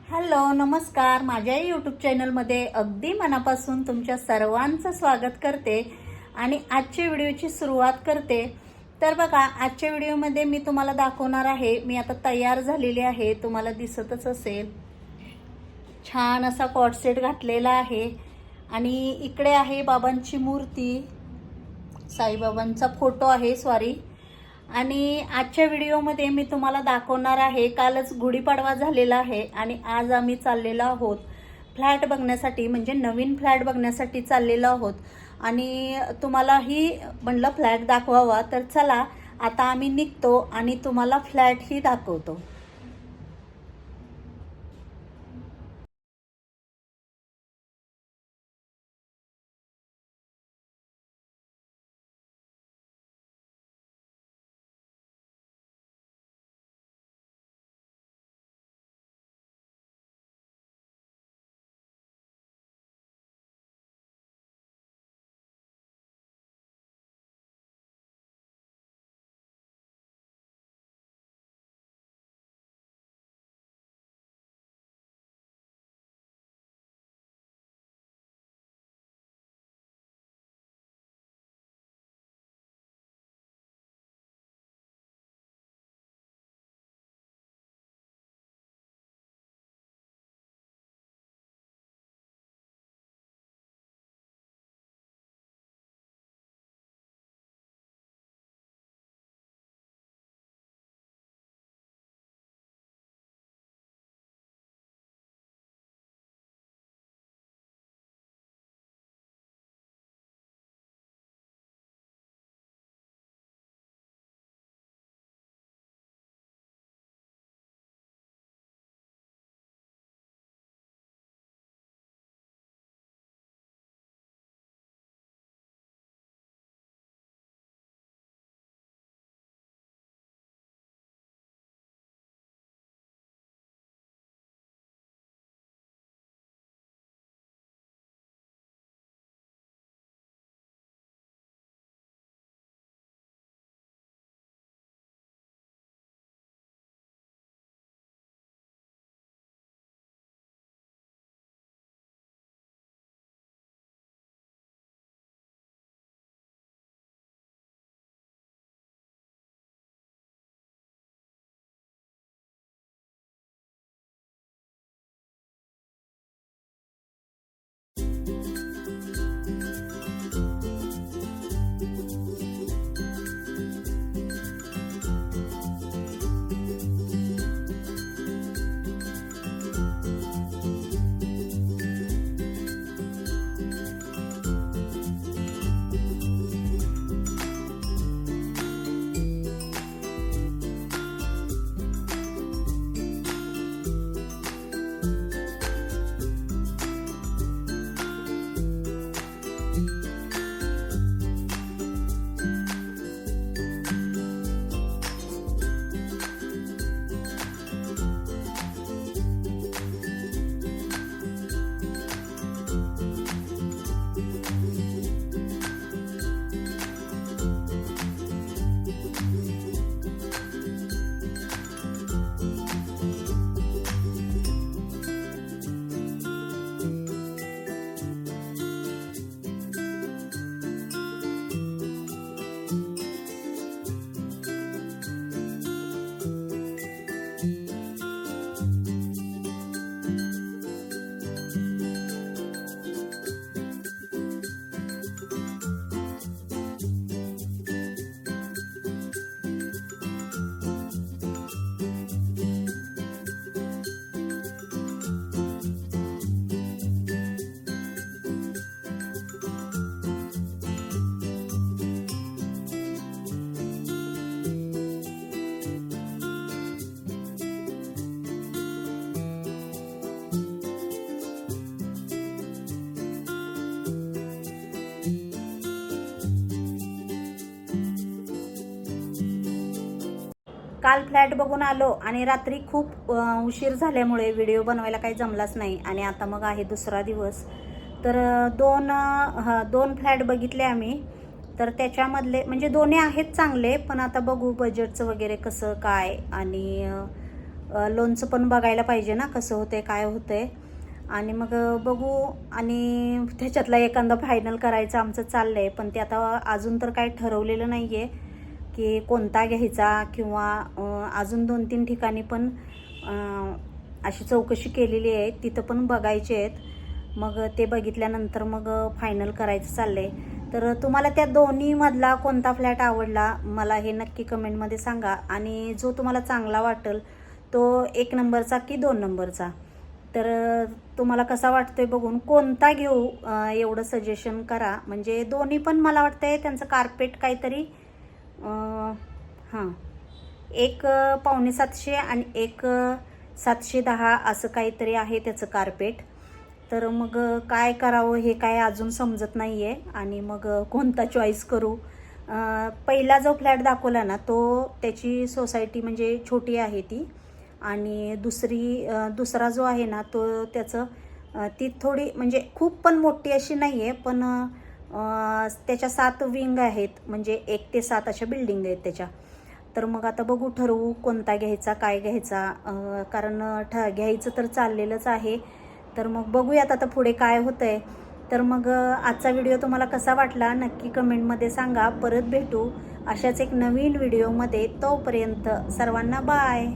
Hello नमस्कार. माझ्या YouTube चॅनलमध्ये अगदी मनापासून तुमच्या सर्वांचं स्वागत करते आणि आजच्या व्हिडिओची सुरुवात करते. तर बघा, आजच्या व्हिडिओमध्ये मी तुम्हाला दाखवणार आहे, मी आता तयार झालेली आहे, तुम्हाला दिसतच असेल. छान असा कॉट सेट घातलेला आहे आणि इकडे आहे बाबांची मूर्ती, साईबाबांचा फोटो आहे सॉरी. आणि आजच्या व्हिडिओमध्ये मी तुम्हाला दाखवणार आहे, कालच गुढीपाडवा झालेला आहे आणि आज आम्ही चाललेलो आहोत फ्लॅट बघण्यासाठी, म्हणजे नवीन फ्लॅट बघण्यासाठी चाललेलो आहोत. आणि तुम्हालाही म्हणलं फ्लॅट दाखवावा, तर चला आता आम्ही निघतो आणि तुम्हाला फ्लॅटही दाखवतो. काल फ्लॅट बघून आलो आणि रात्री खूप उशीर झाल्यामुळे व्हिडिओ बनवायला काही जमलाच नाही. आणि आता मग आहे दुसरा दिवस, तर दोन फ्लॅट बघितले आम्ही. तर त्याच्यामधले म्हणजे दोन्ही आहेत चांगले, पण आता बघू बजेटचं वगैरे कसं काय. आणि लोणचं पण बघायला पाहिजे ना कसं होतंय काय होतंय. आणि मग बघू. आणि त्याच्यातला एखादा फायनल करायचं आमचं चाललं आहे, पण ते आता अजून तर काही ठरवलेलं नाही आहे की कोणता घ्यायचा. किंवा अजून 2-3 ठिकाणी पण अशी चौकशी केलेली आहे, तिथं पण बघायचे आहेत. मग ते बघितल्यानंतर मग फायनल करायचं चाललं आहे. तर तुम्हाला त्या दोन्हीमधला कोणता फ्लॅट आवडला मला हे नक्की कमेंटमध्ये सांगा. आणि जो तुम्हाला चांगला वाटेल तो 1 नंबरचा की 2 नंबरचा, तर तुम्हाला कसा वाटतोय बघून कोणता घेऊ एवढं सजेशन करा. म्हणजे दोन्ही पण मला वाटतंय त्यांचं कार्पेट काहीतरी हां, एक 650 आणि एक 710 असं काहीतरी आहे त्याचं कार्पेट. तर मग काय करावं हे काय अजून समजत नाही आहे. आणि मग कोणता चॉईस करू. पहिला जो फ्लॅट दाखवला ना तो त्याची सोसायटी म्हणजे छोटी आहे ती. आणि दुसरा जो आहे ना तो त्याचं ती थोडी म्हणजे खूप पण मोठी अशी नाही आहे, पण त्याच्या 7 विंग आहेत. म्हणजे 1 ते 7 अशा बिल्डिंग आहेत त्याच्या. तर मग आता बघू ठरवू कोणता घ्यायचा काय घ्यायचा. कारण घ्यायचं तर चाललेलंच आहे. तर मग बघूयात आता पुढे काय होतंय. तर मग आजचा व्हिडिओ तुम्हाला कसा वाटला नक्की कमेंटमध्ये सांगा. परत भेटू अशाच एक नवीन व्हिडिओमध्ये. तोपर्यंत सर्वांना बाय.